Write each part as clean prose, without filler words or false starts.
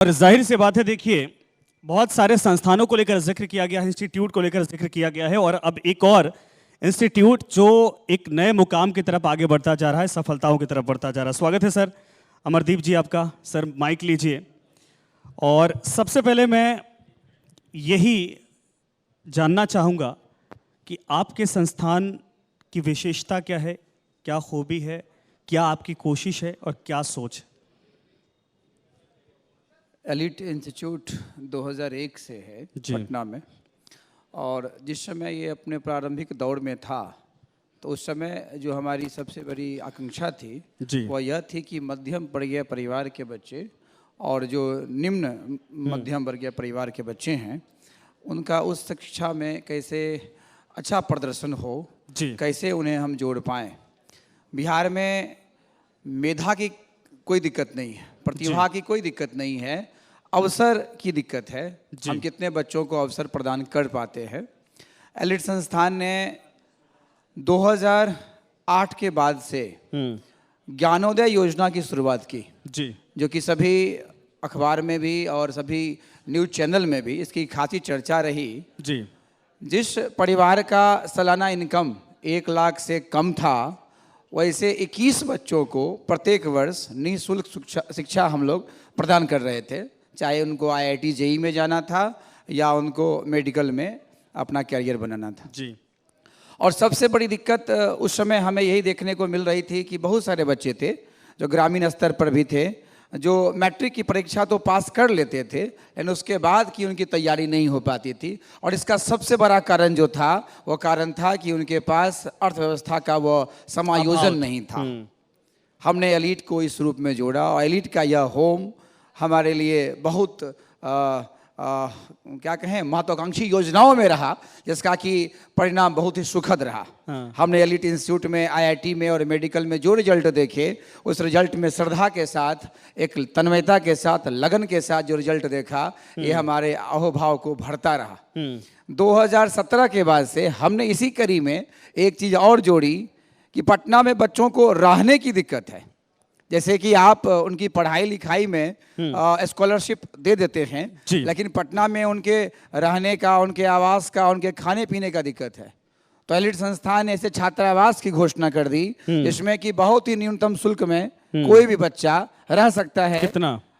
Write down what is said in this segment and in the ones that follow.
और जाहिर सी बात है, देखिए बहुत सारे संस्थानों को लेकर जिक्र किया गया है, इंस्टीट्यूट को लेकर जिक्र किया गया है, और अब एक और इंस्टीट्यूट जो एक नए मुकाम की तरफ आगे बढ़ता जा रहा है, सफलताओं की तरफ बढ़ता जा रहा है। स्वागत है सर, अमरदीप जी आपका। सर माइक लीजिए। और सबसे पहले मैं यही जानना चाहूँगा कि आपके संस्थान की विशेषता क्या है, क्या खूबी है, क्या आपकी कोशिश है और क्या सोच है? एलिट इंस्टीट्यूट 2001 से है पटना में, और जिस समय ये अपने प्रारंभिक दौर में था तो उस समय जो हमारी सबसे बड़ी आकांक्षा थी वह यह थी कि मध्यम वर्गीय परिवार के बच्चे और जो निम्न मध्यम वर्गीय परिवार के बच्चे हैं उनका उस शिक्षा में कैसे अच्छा प्रदर्शन हो, कैसे उन्हें हम जोड़ पाएँ। बिहार में मेधा की कोई दिक्कत नहीं है, प्रतिभा की कोई दिक्कत नहीं है, अवसर की दिक्कत है। हम कितने बच्चों को अवसर प्रदान कर पाते हैं। एलिट संस्थान ने 2008 के बाद से ज्ञानोदय योजना की शुरुआत की, जो कि सभी अखबार में भी और सभी न्यूज़ चैनल में भी इसकी खासी चर्चा रही। जिस परिवार का सालाना इनकम 1 लाख से कम था, वैसे 21 बच्चों को प्रत्येक वर्ष निःशुल्क शिक्षा हम लोग प्रदान कर रहे थे, चाहे उनको IIT JEE में जाना था या उनको मेडिकल में अपना कैरियर बनाना था। और सबसे बड़ी दिक्कत उस समय हमें यही देखने को मिल रही थी कि बहुत सारे बच्चे थे जो ग्रामीण स्तर पर भी थे, जो मैट्रिक की परीक्षा तो पास कर लेते थे लेकिन उसके बाद की उनकी तैयारी नहीं हो पाती थी। और इसका सबसे बड़ा कारण जो था वो कारण था कि उनके पास अर्थव्यवस्था का वो समायोजन नहीं था। हमने एलिट को इस रूप में जोड़ा और एलिट का यह होम हमारे लिए बहुत क्या कहें महत्वाकांक्षी योजनाओं में रहा, जिसका कि परिणाम बहुत ही सुखद रहा। हमने एलिट इंस्टीट्यूट में, IIT में और मेडिकल में जो रिजल्ट देखे, उस रिजल्ट में श्रद्धा के साथ, एक तन्मयता के साथ, लगन के साथ जो रिजल्ट देखा, ये हमारे अहोभाव को भरता रहा। 2017 के बाद से हमने इसी कड़ी में एक चीज़ और जोड़ी कि पटना में बच्चों को रहने की दिक्कत है। जैसे कि आप उनकी पढ़ाई लिखाई में स्कॉलरशिप दे देते हैं, लेकिन पटना में उनके रहने का, उनके आवास का, उनके खाने पीने का दिक्कत है। तो एलिट संस्थान ने ऐसे छात्रावास की घोषणा कर दी जिसमें कि बहुत ही न्यूनतम शुल्क में कोई भी बच्चा रह सकता है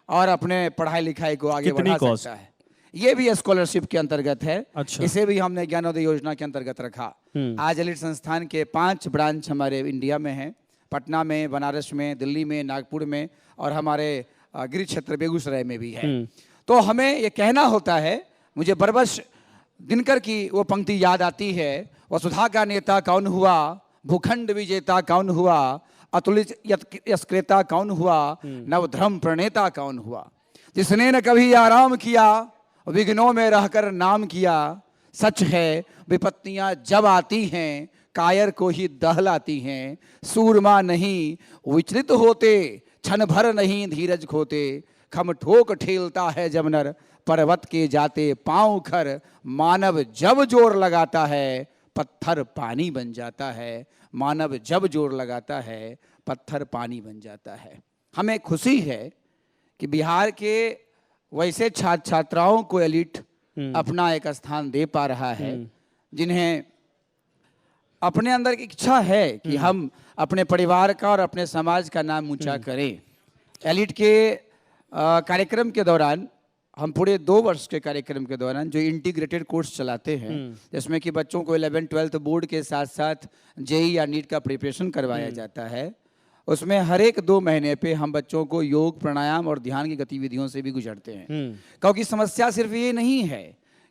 और अपने पढ़ाई लिखाई को आगे बढ़ा सकता है। ये भी स्कॉलरशिप के अंतर्गत है। इसे भी हमने ज्ञानोदय योजना के अंतर्गत रखा। आज एलिट संस्थान के 5 ब्रांच हमारे इंडिया में हैं, पटना में, बनारस में, दिल्ली में, नागपुर में और हमारे गृह क्षेत्र बेगूसराय में भी है। तो हमें ये कहना होता है, मुझे बरबस दिनकर की वो पंक्ति याद आती है, वसुधा का नेता कौन हुआ, भूखंड विजेता कौन हुआ, अतुलित यशक्रेता कौन हुआ, नवधर्म प्रणेता कौन हुआ, जिसने न कभी आराम किया, विघ्नों में रहकर नाम किया। सच है विपत्तियां जब आती हैं कायर को ही दहलाती हैं, सूरमा नहीं विचलित होते, क्षण भर नहीं धीरज खोते, खम ठोक ठेलता है जब नर पर्वत के जाते पांव खर, मानव जब जोर लगाता है पत्थर पानी बन जाता है, मानव जब जोर लगाता है पत्थर पानी बन जाता है। हमें खुशी है कि बिहार के वैसे छात्र छात्राओं को एलिट अपना एक स्थान दे पा रहा है, जिन्हें अपने अंदर की इच्छा है कि हम अपने परिवार का और अपने समाज का नाम ऊंचा करें। एलिट के कार्यक्रम के दौरान, हम पूरे 2 वर्ष के कार्यक्रम के दौरान जो इंटीग्रेटेड कोर्स चलाते हैं, जिसमें कि बच्चों को 11th-12th बोर्ड के साथ साथ JEE या नीट का प्रिपरेशन करवाया जाता है, उसमें हर एक 2 महीने पे हम बच्चों को योग, प्राणायाम और ध्यान की गतिविधियों से भी गुजरते हैं। क्योंकि समस्या सिर्फ ये नहीं है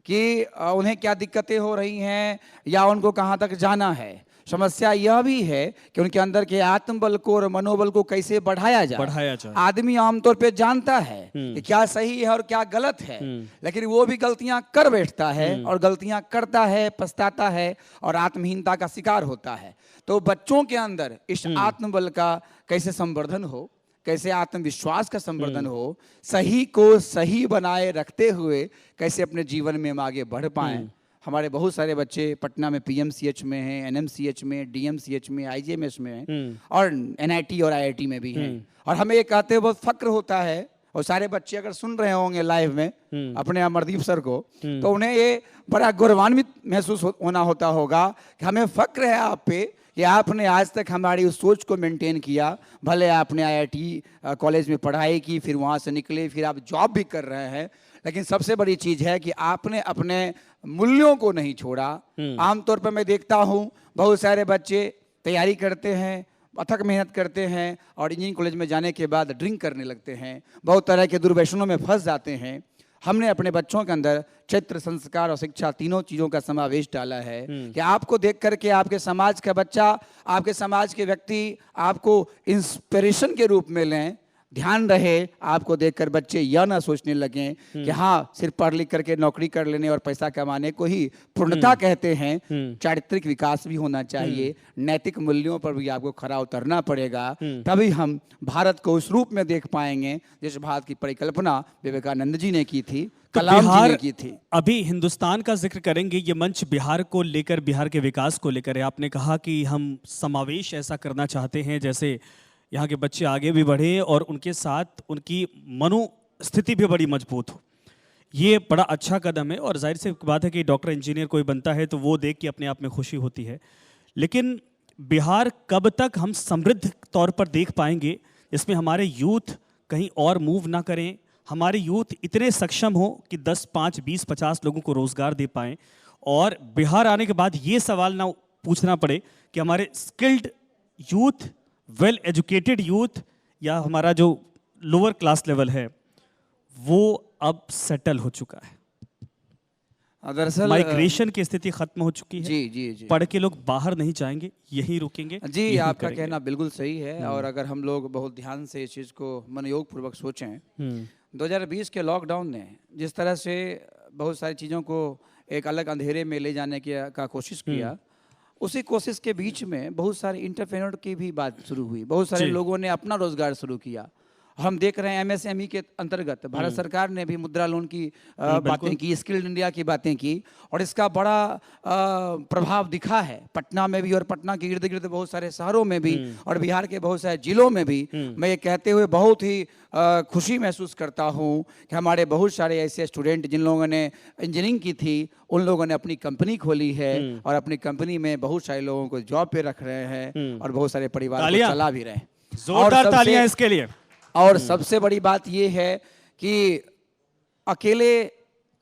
कि उन्हें क्या दिक्कतें हो रही हैं या उनको कहाँ तक जाना है, समस्या यह भी है कि उनके अंदर के आत्मबल को और मनोबल को कैसे बढ़ाया जाए। आदमी आमतौर पे जानता है कि क्या सही है और क्या गलत है, लेकिन वो भी गलतियां कर बैठता है और गलतियां करता है, पछताता है और आत्महीनता का शिकार होता है। तो बच्चों के अंदर इस आत्मबल का कैसे संवर्धन हो, कैसे आत्मविश्वास का संवर्धन हो, सही को सही बनाए रखते हुए कैसे अपने जीवन में हम आगे बढ़ पाएं। हमारे बहुत सारे बच्चे पटना में PMCH में हैं, NMCH में, DMCH में, IGMS में हैं और NIT और IIT में भी हैं। और हमें ये कहते हुए बहुत फक्र होता है और सारे बच्चे अगर सुन रहे होंगे लाइव में अपने अमरदीप सर को, तो उन्हें ये बड़ा गौरवान्वित महसूस होना होता होगा कि हमें फक्र है आप पे कि आपने आज तक हमारी उस सोच को मेंटेन किया। भले आपने आईआईटी कॉलेज में पढ़ाई की, फिर वहाँ से निकले, फिर आप जॉब भी कर रहे हैं, लेकिन सबसे बड़ी चीज़ है कि आपने अपने मूल्यों को नहीं छोड़ा। आमतौर पर मैं देखता हूँ बहुत सारे बच्चे तैयारी करते हैं, अथक मेहनत करते हैं और इंजीनियरिंग कॉलेज में जाने के बाद ड्रिंक करने लगते हैं, बहुत तरह के दुर्व्यसनों में फंस जाते हैं। हमने अपने बच्चों के अंदर चरित्र, संस्कार और शिक्षा तीनों चीज़ों का समावेश डाला है कि आपको देख करके आपके समाज का बच्चा, आपके समाज के व्यक्ति आपको इंस्पिरेशन के रूप में लें। ध्यान रहे आपको देखकर बच्चे यह ना सोचने लगें कि हाँ सिर्फ पढ़ लिख करके नौकरी कर लेने और पैसा कमाने को ही पूर्णता कहते हैं। चारित्रिक विकास भी होना चाहिए, नैतिक मूल्यों पर भी आपको खरा उतरना पड़ेगा, तभी हम भारत को उस रूप में देख पाएंगे जिस भारत की परिकल्पना विवेकानंद जी ने की थी, कलाम जी ने की थी। अभी हिंदुस्तान का जिक्र करेंगे, ये मंच बिहार को लेकर, बिहार के विकास को लेकर है। आपने कहा कि हम समावेश ऐसा करना चाहते हैं जैसे यहाँ के बच्चे आगे भी बढ़े और उनके साथ उनकी मनोस्थिति भी बड़ी मजबूत हो। ये बड़ा अच्छा कदम है और जाहिर सी बात है कि डॉक्टर इंजीनियर कोई बनता है तो वो देख के अपने आप में खुशी होती है। लेकिन बिहार कब तक हम समृद्ध तौर पर देख पाएंगे इसमें हमारे यूथ कहीं और मूव ना करें, हमारे यूथ इतने सक्षम हो कि 10, 5, 20, 50 लोगों को रोजगार दे पाएं और बिहार आने के बाद ये सवाल ना पूछना पड़े कि हमारे skilled youth, well educated youth या हमारा जो लोअर क्लास लेवल है वो अब सेटल हो चुका है। दरअसल माइग्रेशन की स्थिति खत्म हो चुकी है। जी जी जी, पढ़ के लोग बाहर नहीं जाएंगे, यहीं रुकेंगे। जी यहीं आपका करेंगे। कहना बिल्कुल सही है। और अगर हम लोग बहुत ध्यान से इस चीज़ को मनोयोग पूर्वक सोचें, 2020 के लॉकडाउन ने जिस तरह से बहुत सारी चीज़ों को एक अलग अंधेरे में ले जाने का कोशिश किया, उसी कोशिश के बीच में बहुत सारे इंटरप्रेन्योर की भी बात शुरू हुई। बहुत सारे लोगों ने अपना रोजगार शुरू किया। हम देख रहे हैं एमएसएमई के अंतर्गत भारत सरकार ने भी मुद्रा लोन की बातें की, स्किल्ड इंडिया की बातें की और इसका बड़ा प्रभाव दिखा है पटना में भी और पटना के इर्द गिर्द बहुत सारे शहरों में भी और बिहार के बहुत सारे जिलों में भी। मैं ये कहते हुए बहुत ही खुशी महसूस करता हूँ कि हमारे बहुत सारे ऐसे स्टूडेंट जिन लोगों ने इंजीनियरिंग की थी, उन लोगों ने अपनी कंपनी खोली है और अपनी कंपनी में बहुत सारे लोगों को जॉब पे रख रहे हैं और बहुत सारे परिवार को चला भी रहे हैं। जोरदार तालियां इसके लिए। और सबसे बड़ी बात यह है कि अकेले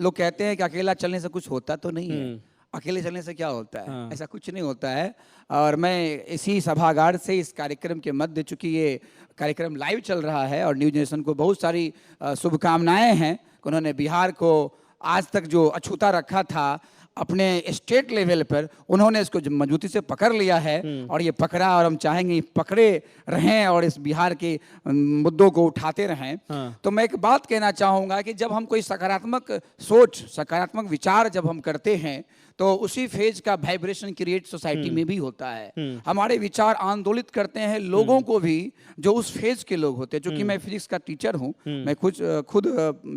लोग कहते हैं कि अकेला चलने से कुछ होता तो नहीं है। अकेले चलने से क्या होता है? ऐसा कुछ नहीं होता है। और मैं इसी सभागार से इस कार्यक्रम के मध्य, चूंकि ये कार्यक्रम लाइव चल रहा है और न्यू जनरेशन को बहुत सारी शुभकामनाएं हैं कि उन्होंने बिहार को आज तक जो अछूता रखा था अपने स्टेट लेवल पर, उन्होंने इसको मजबूती से पकड़ लिया है और ये पकड़ा और हम चाहेंगे पकड़े रहें और इस बिहार के मुद्दों को उठाते रहें। तो मैं एक बात कहना चाहूँगा कि जब हम कोई सकारात्मक सोच, सकारात्मक विचार जब हम करते हैं तो उसी फेज का वाइब्रेशन क्रिएट सोसाइटी में भी होता है। हमारे विचार आंदोलित करते हैं लोगों को भी जो उस फेज के लोग होते हैं। क्योंकि मैं फिजिक्स का टीचर हूँ, मैं खुद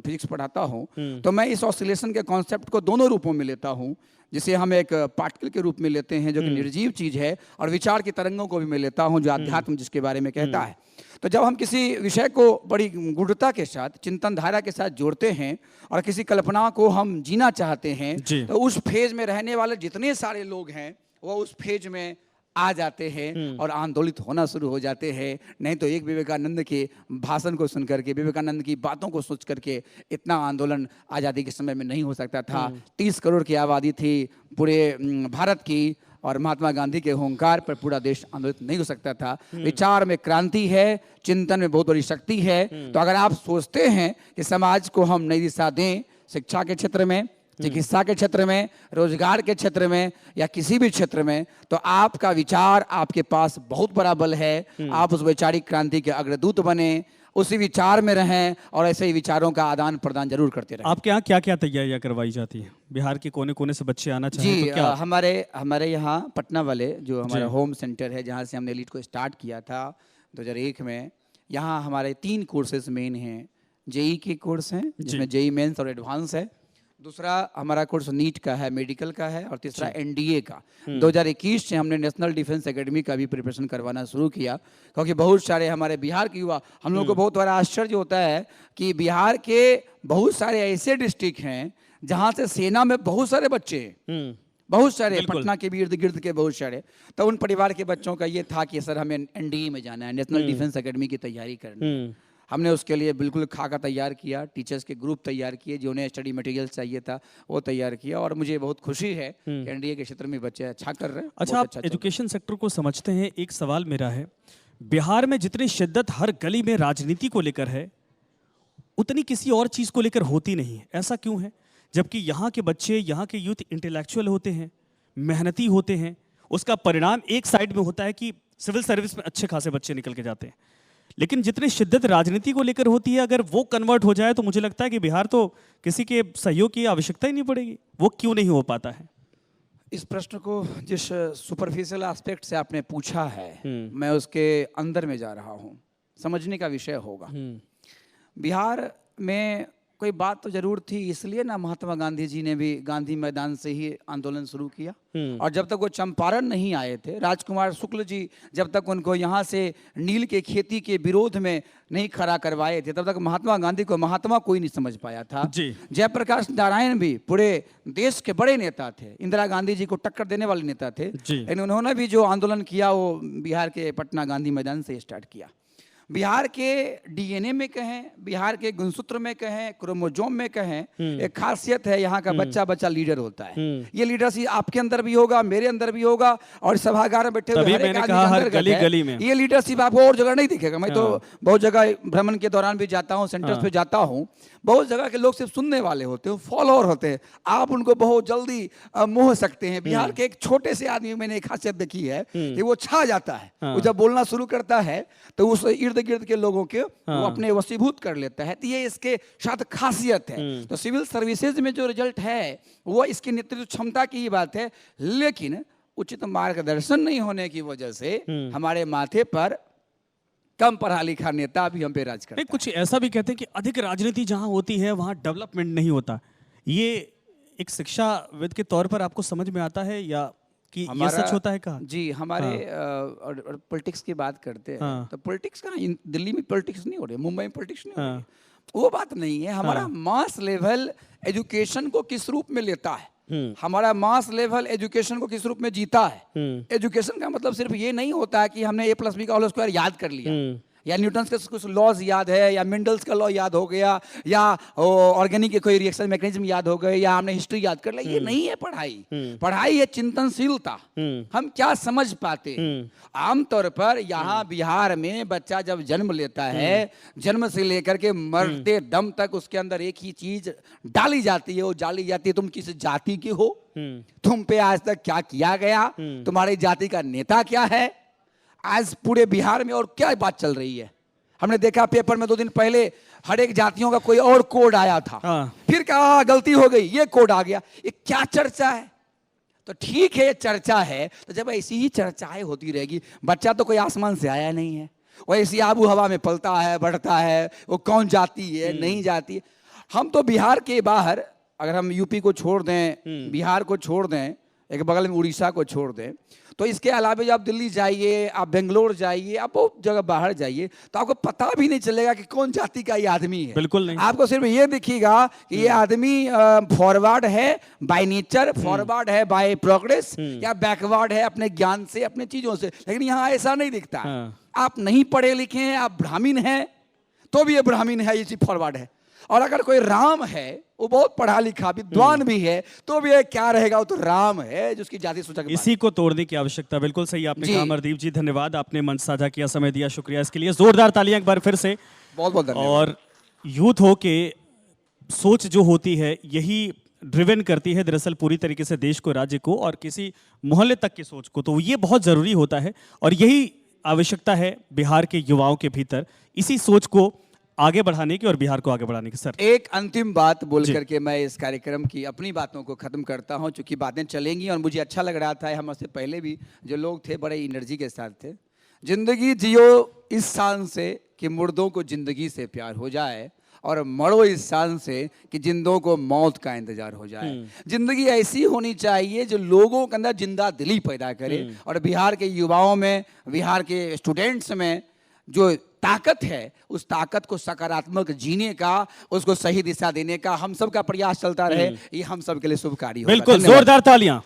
फिजिक्स पढ़ाता हूँ, तो मैं इस ऑसिलेशन के कॉन्सेप्ट को दोनों रूपों में लेता हूँ, जिसे हम एक पार्टिकल के रूप में लेते हैं जो कि निर्जीव चीज है, और विचार की तरंगों को भी मैं लेता हूँ जो अध्यात्म जिसके बारे में कहता है। तो जब हम किसी विषय को बड़ी गूढ़ता के साथ, चिंतन धारा के साथ जोड़ते हैं और किसी कल्पना को हम जीना चाहते हैं, तो उस फेज में रहने वाले जितने सारे लोग हैं वो उस फेज में आ जाते हैं और आंदोलित होना शुरू हो जाते हैं। नहीं तो एक विवेकानंद के भाषण को सुन करके, विवेकानंद की बातों को सोच करके इतना आंदोलन आज़ादी के समय में नहीं हो सकता था। 30 करोड़ की आबादी थी पूरे भारत की और महात्मा गांधी के हुंकार पर पूरा देश आंदोलित नहीं हो सकता था। विचार में क्रांति है, चिंतन में बहुत बड़ी शक्ति है। तो अगर आप सोचते हैं कि समाज को हम नई दिशा दें, शिक्षा के क्षेत्र में, चिकित्सा के क्षेत्र में, रोजगार के क्षेत्र में या किसी भी क्षेत्र में, तो आपका विचार आपके पास बहुत बड़ा बल है। आप उस वैचारिक क्रांति के अग्रदूत बने, उसी विचार में रहें और ऐसे ही विचारों का आदान प्रदान जरूर करते रहें। आपके यहाँ क्या क्या तैयारियां करवाई जाती हैं? बिहार के कोने कोने से बच्चे आना चाहें जी, तो क्या? हमारे यहाँ पटना वाले जो हमारा होम सेंटर है, जहाँ से हमने एलीट को स्टार्ट किया था 2001 में, यहाँ हमारे 3 कोर्सेज मेन हैं। जेई के कोर्स हैं जिसमें जेई मेंस और एडवांस है। दूसरा हमारा कोर्स नीट का है, मेडिकल का है, और तीसरा एनडीए का। 2021 से हमने नेशनल डिफेंस एकेडमी का भी प्रिपरेशन करवाना शुरू किया, क्योंकि बहुत सारे हमारे बिहार के युवा, हम लोग को बहुत बड़ा आश्चर्य होता है कि बिहार के बहुत सारे ऐसे डिस्ट्रिक्ट हैं जहाँ से सेना में बहुत सारे बच्चे हैं, बहुत सारे, पटना के भी इर्द गिर्द के बहुत सारे। तो उन परिवार के बच्चों का ये था कि सर हमें एनडीए में जाना है, नेशनल डिफेंस एकेडमी की तैयारी करनी है। हमने उसके लिए बिल्कुल खाका तैयार किया, टीचर्स के ग्रुप तैयार किए, जो उन्हें स्टडी मटेरियल चाहिए था वो तैयार किया, और मुझे बहुत खुशी है कि एनडीए के क्षेत्र में बच्चे अच्छा कर रहे हैं। अच्छा, आप एजुकेशन सेक्टर को समझते हैं। एक सवाल मेरा है, बिहार में जितनी शिद्दत हर गली में राजनीति को लेकर है, उतनी किसी और चीज़ को लेकर होती नहीं है। ऐसा क्यों है? जबकि यहाँ के बच्चे, यहाँ के यूथ इंटेलेक्चुअल होते हैं, मेहनती होते हैं, उसका परिणाम एक साइड में होता है कि सिविल सर्विस में अच्छे खासे बच्चे निकल के जाते हैं। लेकिन जितनी शिद्दत राजनीति को लेकर होती है, अगर वो कन्वर्ट हो जाए तो मुझे लगता है कि बिहार तो किसी के सहयोग की आवश्यकता ही नहीं पड़ेगी। वो क्यों नहीं हो पाता है? इस प्रश्न को जिस सुपरफिशियल एस्पेक्ट से आपने पूछा है, मैं उसके अंदर में जा रहा हूँ, समझने का विषय होगा। बिहार में कोई बात तो जरूर थी, इसलिए ना महात्मा गांधी जी ने भी गांधी मैदान से ही आंदोलन शुरू किया। और जब तक वो चंपारण नहीं आए थे, राजकुमार शुक्ल जी जब तक उनको यहाँ से नील के खेती के विरोध में नहीं खड़ा करवाए थे, तब तक महात्मा गांधी को महात्मा कोई नहीं समझ पाया था। जयप्रकाश नारायण भी पूरे देश के बड़े नेता थे, इंदिरा गांधी जी को टक्कर देने वाले नेता थे, लेकिन उन्होंने भी जो आंदोलन किया वो बिहार के पटना गांधी मैदान से स्टार्ट किया। बिहार के डीएनए में कहें, बिहार के गुणसूत्र में कहें, क्रोमोजोम में कहें, एक खासियत है, यहाँ का बच्चा बच्चा लीडर होता है। ये लीडरशिप आपके अंदर भी होगा, मेरे अंदर भी होगा, और सभागार में बैठे हुए हर गली गली में ये लीडरशिप आपको और जगह नहीं दिखेगा। मैं तो बहुत जगह भ्रमण के दौरान भी जाता हूँ, सेंटर्स पे जाता हूँ, बहुत जगह के लोग सिर्फ सुनने वाले होते हैं, फॉलोअर होते हैं, आप उनको बहुत जल्दी मोह सकते हैं। बिहार के एक छोटे से आदमी, मैंने एक खासियत देखी है कि वो छा जाता है। वो जब बोलना शुरू करता है तो उस इर्द गिर्द के लोगों के वो अपने वशीभूत कर लेता है। तो ये इसके साथ खासियत है। तो सिविल सर्विसेज में जो रिजल्ट है वो इसकी नेतृत्व क्षमता की ही बात है, लेकिन उचित मार्गदर्शन नहीं होने की वजह से हमारे माथे पर कम पढ़ा लिखा नेता भी हम पे राज करता है। कुछ ऐसा भी कहते हैं कि अधिक राजनीति जहां होती है वहां डेवलपमेंट नहीं होता। ये एक शिक्षाविद के तौर पर आपको समझ में आता है या कि ये सच होता है? कहा जी, हमारे और पॉलिटिक्स की बात करते हैं तो पॉलिटिक्स का दिल्ली में पॉलिटिक्स नहीं हो रही, मुंबई में पॉलिटिक्स नहीं हो रही, वो बात नहीं है। हमारा मास लेवल एजुकेशन को किस रूप में लेता है, हमारा मास लेवल एजुकेशन को किस रूप में जीता है। एजुकेशन का मतलब सिर्फ ये नहीं होता है कि हमने A+B का होल स्क्वायर याद कर लिया, या न्यूटन के कुछ लॉज याद है, या मेंडल्स का लॉ याद हो गया, या ऑर्गेनिक के कोई रिएक्शन मैकेनिज्म याद हो गए, या हमने हिस्ट्री याद कर लिया। ये नहीं है पढ़ाई। पढ़ाई है चिंतनशीलता, हम क्या समझ पाते। आमतौर पर यहाँ बिहार में बच्चा जब जन्म लेता है, जन्म से लेकर के मरते दम तक उसके अंदर एक ही चीज डाली जाती है, वो डाली जाती है, तुम किस जाति के हो, तुम पे आज तक क्या किया गया, तुम्हारी जाति का नेता क्या है। आज पूरे बिहार में और क्या बात चल रही है, हमने देखा पेपर में 2 दिन पहले हर एक जातियों का कोई और कोड आया था, फिर कहा गलती हो गई, ये कोड आ गया। ये क्या चर्चा है? तो ठीक है, ये चर्चा है, तो जब ऐसी ही चर्चाएं होती रहेगी, बच्चा तो कोई आसमान से आया नहीं है, वो ऐसी आबू हवा में पलता है, बढ़ता है, वो कौन जाती है नहीं जाती है। हम तो बिहार के बाहर, अगर हम यूपी को छोड़ दें, बिहार को छोड़ दें, एक बगल में उड़ीसा को छोड़ दें, तो इसके अलावा जब आप दिल्ली जाइए, आप बेंगलोर जाइए, आप बहुत जगह बाहर जाइए, तो आपको पता भी नहीं चलेगा कि कौन जाति का ये आदमी है। बिल्कुल नहीं। आपको सिर्फ ये दिखेगा कि ये आदमी फॉरवर्ड है बाय नेचर, फॉरवर्ड है बाय प्रोग्रेस, या बैकवर्ड है अपने ज्ञान से, अपने चीजों से। लेकिन यहाँ ऐसा नहीं दिखता। आप नहीं पढ़े लिखे हैं, आप ब्राह्मण हैं, तो भी ये ब्राह्मण है, ये फॉरवर्ड है। और अगर कोई राम है, वो बहुत पढ़ा लिखा विद्वान भी है, तो भी ये क्या रहेगा, वो तो राम है, जिसकी जाति सूचक। इसी को तोड़ने की आवश्यकता। बिल्कुल सही आपने कहा अमरदीप जी, धन्यवाद, आपने मंच साझा किया, समय दिया, शुक्रिया इसके लिए। जोरदार तालियां एक बार फिर से। बहुत बहुत धन्यवाद। और यूथ हो के सोच जो होती है, यही ड्रिवन करती है दरअसल पूरी तरीके से देश को, राज्य को, और किसी मोहल्ले तक की सोच को। तो ये बहुत जरूरी होता है, और यही आवश्यकता है बिहार के युवाओं के भीतर, इसी सोच को आगे बढ़ाने की और बिहार को आगे बढ़ाने की। सर, एक अंतिम बात बोल करके मैं इस कार्यक्रम की अपनी बातों को खत्म करता हूं, चूंकि बातें चलेंगी और मुझे अच्छा लग रहा था, हमसे पहले भी जो लोग थे बड़े एनर्जी के साथ थे। जिंदगी जियो इस शान से कि मुर्दों को जिंदगी से प्यार हो जाए, और मरो इस शान से कि जिंदों को मौत का इंतजार हो जाए। जिंदगी ऐसी होनी चाहिए जो लोगों के अंदर जिंदा दिली पैदा करे, और बिहार के युवाओं में, बिहार के स्टूडेंट्स में जो ताकत है, उस ताकत को सकारात्मक जीने का, उसको सही दिशा देने का हम सब का प्रयास चलता रहे। ये हम सब के लिए शुभ कार्य होगा। बिल्कुल, धन्यवाद। जोरदार तालियां।